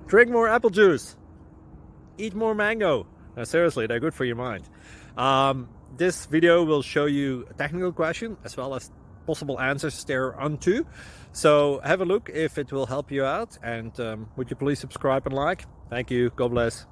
Drink more apple juice. Eat more mango. No, seriously, they're good for your mind. This video will show you a technical question as well as possible answers thereunto. So have a look if it will help you out, and would you please subscribe and like? Thank you. God bless.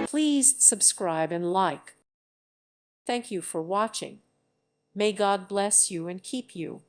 Please subscribe and like. Thank you for watching. May God bless you and keep you.